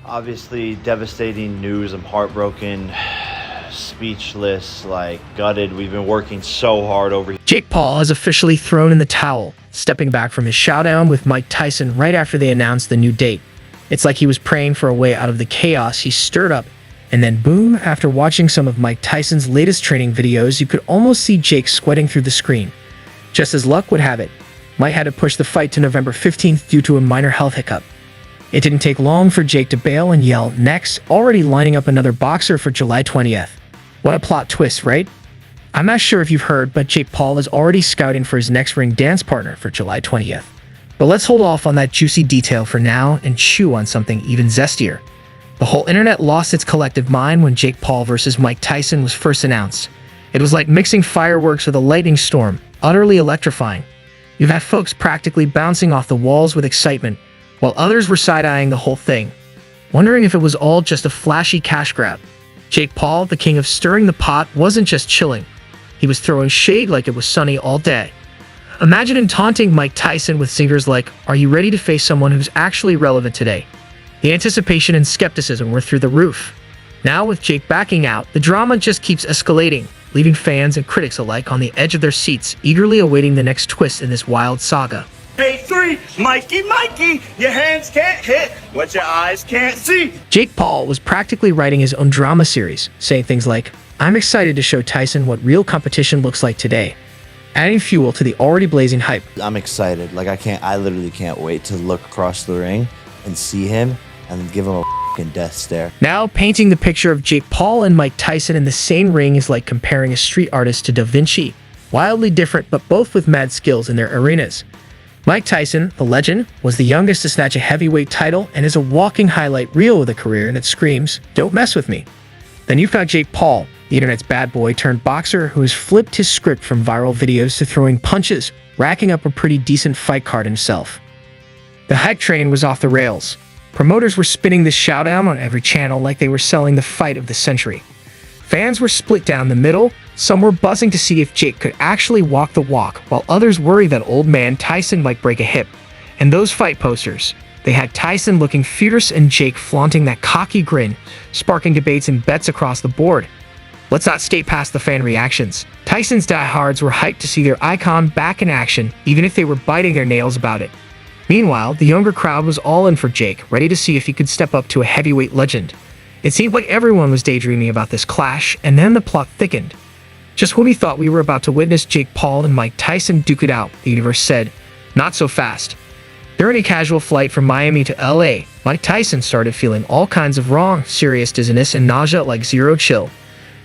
Obviously, devastating news. I'm heartbroken, speechless, like gutted. We've been working so hard over here. Jake Paul has officially thrown in the towel, stepping back from his showdown with Mike Tyson right after they announced the new date. It's like he was praying for a way out of the chaos he stirred up. And then boom, after watching some of Mike Tyson's latest training videos, you could almost see Jake sweating through the screen. Just as luck would have it, Mike had to push the fight to November 15th due to a minor health hiccup. It didn't take long for Jake to bail and yell, "Next," already lining up another boxer for July 20th. What a plot twist, right? I'm not sure if you've heard, but Jake Paul is already scouting for his next ring dance partner for July 20th. But let's hold off on that juicy detail for now and chew on something even zestier. The whole internet lost its collective mind when Jake Paul versus Mike Tyson was first announced. It was like mixing fireworks with a lightning storm, utterly electrifying. You've had folks practically bouncing off the walls with excitement, while others were side-eyeing the whole thing, wondering if it was all just a flashy cash grab. Jake Paul, the king of stirring the pot, wasn't just chilling. He was throwing shade like it was sunny all day. Imagine taunting Mike Tyson with singers like, "Are you ready to face someone who's actually relevant today?" The anticipation and skepticism were through the roof. Now, with Jake backing out, the drama just keeps escalating, leaving fans and critics alike on the edge of their seats, eagerly awaiting the next twist in this wild saga. Hey, 3, Mikey, your hands can't hit what your eyes can't see. Jake Paul was practically writing his own drama series, saying things like, "I'm excited to show Tyson what real competition looks like today," adding fuel to the already blazing hype. I'm excited. Like, I literally can't wait to look across the ring and see him and give him a fucking death stare. Now, painting the picture of Jake Paul and Mike Tyson in the same ring is like comparing a street artist to Da Vinci. Wildly different, but both with mad skills in their arenas. Mike Tyson, the legend, was the youngest to snatch a heavyweight title and is a walking highlight reel with a career that screams, "Don't mess with me." Then you've got Jake Paul, the internet's bad boy turned boxer who has flipped his script from viral videos to throwing punches, racking up a pretty decent fight card himself. The hype train was off the rails. Promoters were spinning this showdown on every channel like they were selling the fight of the century. Fans were split down the middle. Some were buzzing to see if Jake could actually walk the walk, while others worried that old man Tyson might break a hip. And those fight posters, they had Tyson looking fierce and Jake flaunting that cocky grin, sparking debates and bets across the board. Let's not skate past the fan reactions. Tyson's diehards were hyped to see their icon back in action, even if they were biting their nails about it. Meanwhile, the younger crowd was all in for Jake, ready to see if he could step up to a heavyweight legend. It seemed like everyone was daydreaming about this clash, and then the plot thickened. Just when we thought we were about to witness Jake Paul and Mike Tyson duke it out, the universe said, "Not so fast." During a casual flight from Miami to LA, Mike Tyson started feeling all kinds of wrong, serious dizziness and nausea like zero chill.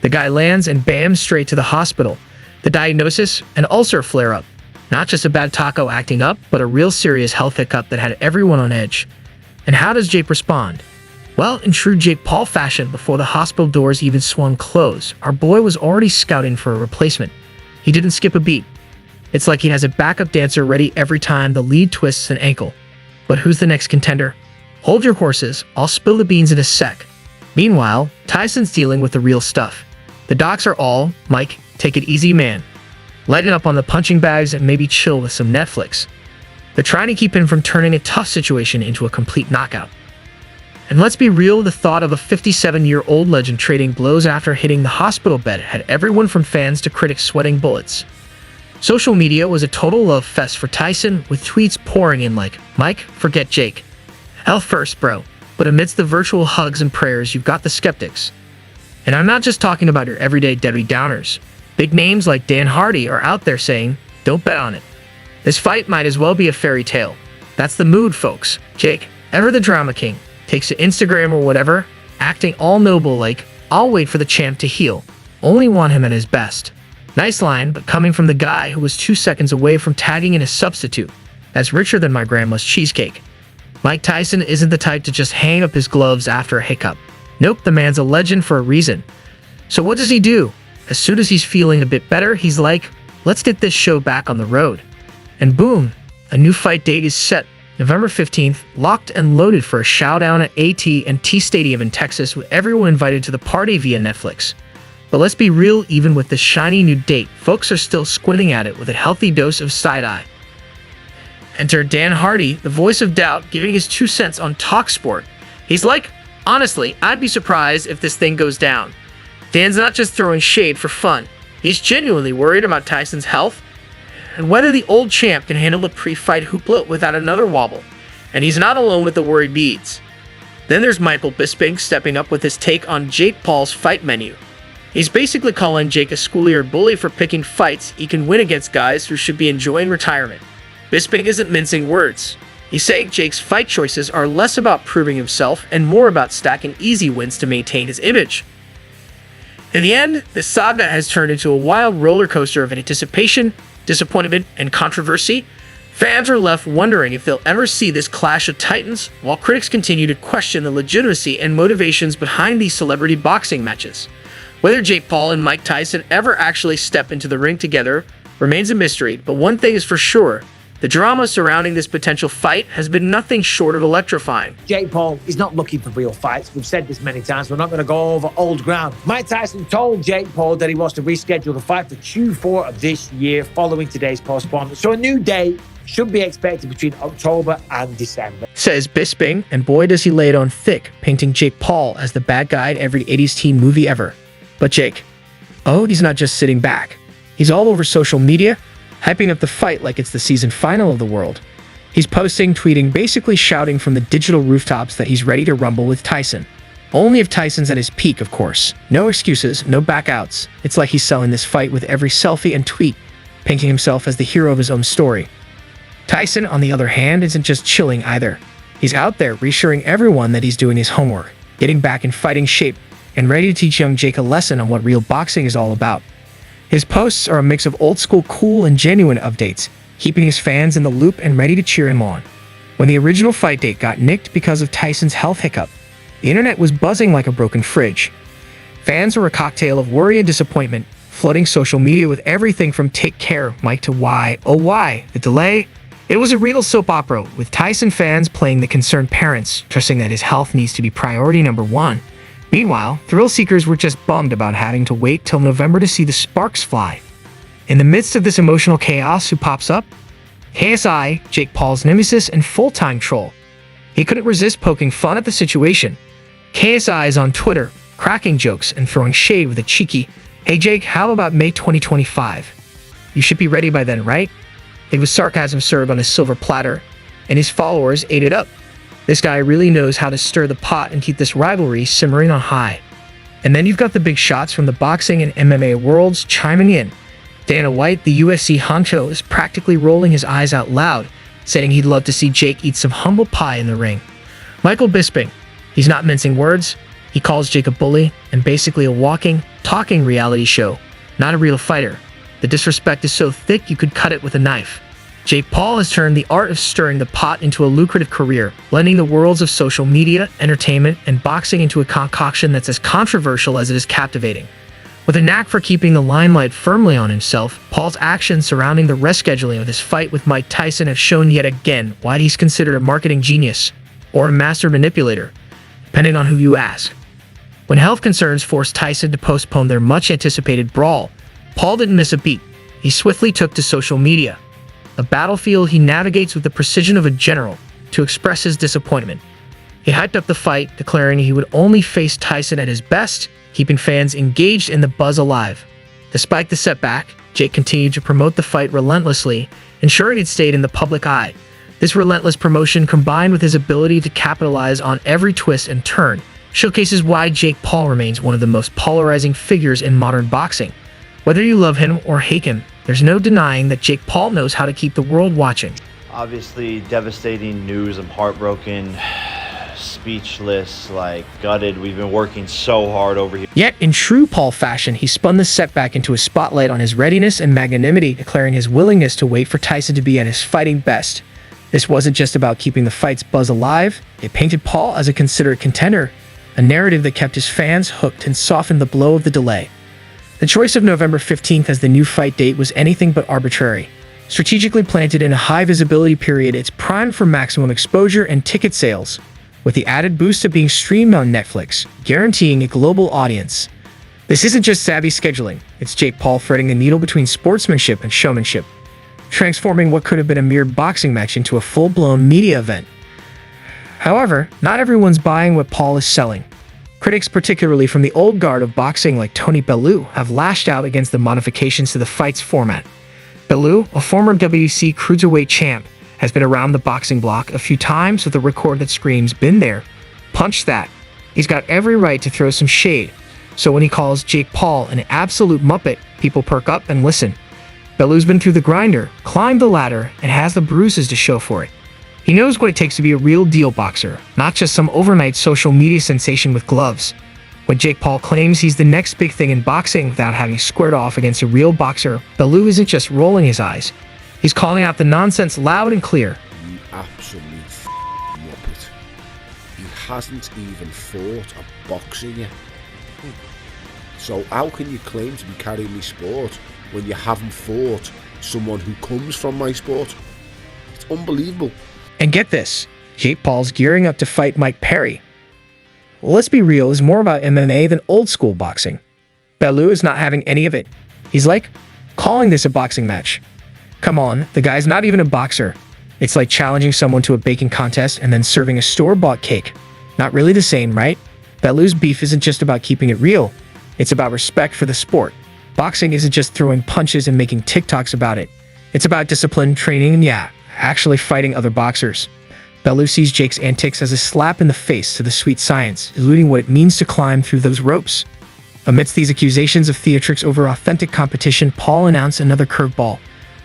The guy lands and bam, straight to the hospital. The diagnosis? An ulcer flare-up. Not just a bad taco acting up, but a real serious health hiccup that had everyone on edge. And how does Jake respond? Well, in true Jake Paul fashion, before the hospital doors even swung closed, our boy was already scouting for a replacement. He didn't skip a beat. It's like he has a backup dancer ready every time the lead twists an ankle. But who's the next contender? Hold your horses, I'll spill the beans in a sec. Meanwhile, Tyson's dealing with the real stuff. The docs are all, "Mike, take it easy, man. Lighten up on the punching bags and maybe chill with some Netflix." They're trying to keep him from turning a tough situation into a complete knockout. And let's be real, the thought of a 57-year-old legend trading blows after hitting the hospital bed had everyone from fans to critics sweating bullets. Social media was a total love fest for Tyson, with tweets pouring in like, "Mike, forget Jake. Health first, bro." But amidst the virtual hugs and prayers, you've got the skeptics. And I'm not just talking about your everyday Debbie Downers. Big names like Dan Hardy are out there saying, "Don't bet on it. This fight might as well be a fairy tale." That's the mood, folks. Jake, ever the drama king, takes to Instagram or whatever, acting all noble like, "I'll wait for the champ to heal. Only want him at his best." Nice line, but coming from the guy who was 2 seconds away from tagging in a substitute. That's richer than my grandma's cheesecake. Mike Tyson isn't the type to just hang up his gloves after a hiccup. Nope, the man's a legend for a reason. So what does he do? As soon as he's feeling a bit better, he's like, "Let's get this show back on the road." And boom, a new fight date is set. November 15th, locked and loaded for a showdown at AT&T Stadium in Texas, with everyone invited to the party via Netflix. But let's be real, even with this shiny new date, folks are still squinting at it with a healthy dose of side-eye. Enter Dan Hardy, the voice of doubt, giving his 2 cents on TalkSport. He's like, Honestly, I'd be surprised if this thing goes down. Dan's not just throwing shade for fun. He's genuinely worried about Tyson's health and whether the old champ can handle a pre-fight hoopla without another wobble. And he's not alone with the worried beads. Then there's Michael Bisping stepping up with his take on Jake Paul's fight menu. He's basically calling Jake a schoolyard bully for picking fights he can win against guys who should be enjoying retirement. Bisping isn't mincing words. He's saying Jake's fight choices are less about proving himself and more about stacking easy wins to maintain his image. In the end, this saga has turned into a wild roller coaster of anticipation, disappointment, and controversy. Fans are left wondering if they'll ever see this clash of titans, while critics continue to question the legitimacy and motivations behind these celebrity boxing matches. Whether Jake Paul and Mike Tyson ever actually step into the ring together remains a mystery, but one thing is for sure: the drama surrounding this potential fight has been nothing short of electrifying. Jake Paul is not looking for real fights. We've said this many times. We're not going to go over old ground. Mike Tyson told Jake Paul that he wants to reschedule the fight for Q4 of this year following today's postponement. So a new date should be expected between October and December, says Bisping, and boy does he lay it on thick, painting Jake Paul as the bad guy in every 80s teen movie ever. But Jake, he's not just sitting back. He's all over social media, hyping up the fight like it's the season final of the world. He's posting, tweeting, basically shouting from the digital rooftops that he's ready to rumble with Tyson. Only if Tyson's at his peak, of course. No excuses, no backouts. It's like he's selling this fight with every selfie and tweet, painting himself as the hero of his own story. Tyson, on the other hand, isn't just chilling either. He's out there reassuring everyone that he's doing his homework, getting back in fighting shape, and ready to teach young Jake a lesson on what real boxing is all about. His posts are a mix of old-school cool and genuine updates, keeping his fans in the loop and ready to cheer him on. When the original fight date got nicked because of Tyson's health hiccup, the internet was buzzing like a broken fridge. Fans were a cocktail of worry and disappointment, flooding social media with everything from "take care, Mike" to "why, oh why, the delay?" It was a real soap opera, with Tyson fans playing the concerned parents, trusting that his health needs to be priority number one. Meanwhile, thrill seekers were just bummed about having to wait till November to see the sparks fly. In the midst of this emotional chaos, who pops up? KSI, Jake Paul's nemesis and full-time troll. He couldn't resist poking fun at the situation. KSI is on Twitter, cracking jokes and throwing shade with a cheeky, "Hey Jake, how about May 2025? You should be ready by then, right?" It was sarcasm served on a silver platter, and his followers ate it up. This guy really knows how to stir the pot and keep this rivalry simmering on high. And then you've got the big shots from the boxing and MMA worlds chiming in. Dana White, the UFC honcho, is practically rolling his eyes out loud, saying he'd love to see Jake eat some humble pie in the ring. Michael Bisping, he's not mincing words. He calls Jake a bully and basically a walking, talking reality show, not a real fighter. The disrespect is so thick you could cut it with a knife. Jake Paul has turned the art of stirring the pot into a lucrative career, blending the worlds of social media, entertainment, and boxing into a concoction that's as controversial as it is captivating. With a knack for keeping the limelight firmly on himself, Paul's actions surrounding the rescheduling of his fight with Mike Tyson have shown yet again why he's considered a marketing genius or a master manipulator, depending on who you ask. When health concerns forced Tyson to postpone their much-anticipated brawl, Paul didn't miss a beat. He swiftly took to social media, a battlefield he navigates with the precision of a general, to express his disappointment. He hyped up the fight, declaring he would only face Tyson at his best, keeping fans engaged and the buzz alive. Despite the setback, Jake continued to promote the fight relentlessly, ensuring it stayed in the public eye. This relentless promotion, combined with his ability to capitalize on every twist and turn, showcases why Jake Paul remains one of the most polarizing figures in modern boxing. Whether you love him or hate him, there's no denying that Jake Paul knows how to keep the world watching. Obviously, devastating news. I'm heartbroken, speechless, gutted. We've been working so hard over here. Yet, in true Paul fashion, he spun this setback into a spotlight on his readiness and magnanimity, declaring his willingness to wait for Tyson to be at his fighting best. This wasn't just about keeping the fight's buzz alive. It painted Paul as a considered contender, a narrative that kept his fans hooked and softened the blow of the delay. The choice of November 15th as the new fight date was anything but arbitrary. Strategically planted in a high-visibility period, it's primed for maximum exposure and ticket sales, with the added boost of being streamed on Netflix, guaranteeing a global audience. This isn't just savvy scheduling, it's Jake Paul threading the needle between sportsmanship and showmanship, transforming what could have been a mere boxing match into a full-blown media event. However, not everyone's buying what Paul is selling. Critics, particularly from the old guard of boxing like Tony Bellew, have lashed out against the modifications to the fight's format. Bellew, a former WC cruiserweight champ, has been around the boxing block a few times with a record that screams, "Been there, punch that." He's got every right to throw some shade. So when he calls Jake Paul an absolute muppet, people perk up and listen. Bellew's been through the grinder, climbed the ladder, and has the bruises to show for it. He knows what it takes to be a real deal boxer, not just some overnight social media sensation with gloves. When Jake Paul claims he's the next big thing in boxing without having squared off against a real boxer, Bellew isn't just rolling his eyes. He's calling out the nonsense loud and clear. You absolute muppet. He hasn't even fought a boxer yet. So how can you claim to be carrying my sport when you haven't fought someone who comes from my sport? It's unbelievable. And get this, Jake Paul's gearing up to fight Mike Perry. Well, let's be real, it's more about MMA than old school boxing. Bellew is not having any of it. He's like, calling this a boxing match. Come on, the guy's not even a boxer. It's like challenging someone to a baking contest and then serving a store-bought cake. Not really the same, right? Bellew's beef isn't just about keeping it real. It's about respect for the sport. Boxing isn't just throwing punches and making TikToks about it. It's about discipline, training, and actually fighting other boxers. Bellew sees Jake's antics as a slap in the face to the sweet science, eluding what it means to climb through those ropes. Amidst these accusations of theatrics over authentic competition, Paul announced another curveball,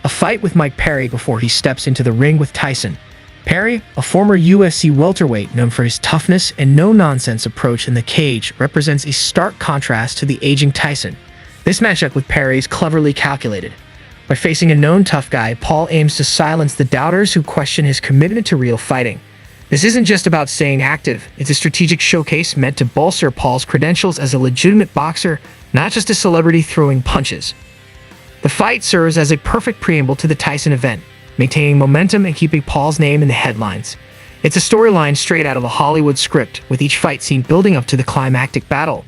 a fight with Mike Perry before he steps into the ring with Tyson. Perry, a former UFC welterweight known for his toughness and no-nonsense approach in the cage, represents a stark contrast to the aging Tyson. This matchup with Perry is cleverly calculated. By facing a known tough guy, Paul aims to silence the doubters who question his commitment to real fighting. This isn't just about staying active, it's a strategic showcase meant to bolster Paul's credentials as a legitimate boxer, not just a celebrity throwing punches. The fight serves as a perfect preamble to the Tyson event, maintaining momentum and keeping Paul's name in the headlines. It's a storyline straight out of a Hollywood script, with each fight scene building up to the climactic battle.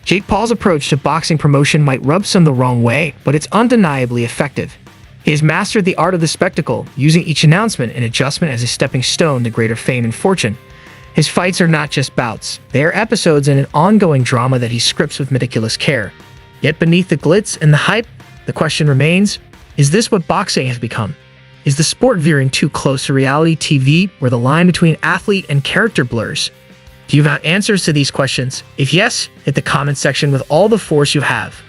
Jake Paul's approach to boxing promotion might rub some the wrong way, but it's undeniably effective. He has mastered the art of the spectacle, using each announcement and adjustment as a stepping stone to greater fame and fortune. His fights are not just bouts, they are episodes in an ongoing drama that he scripts with meticulous care. Yet beneath the glitz and the hype, the question remains, is this what boxing has become? Is the sport veering too close to reality TV, where the line between athlete and character blurs? Do you have answers to these questions? If yes, hit the comment section with all the force you have.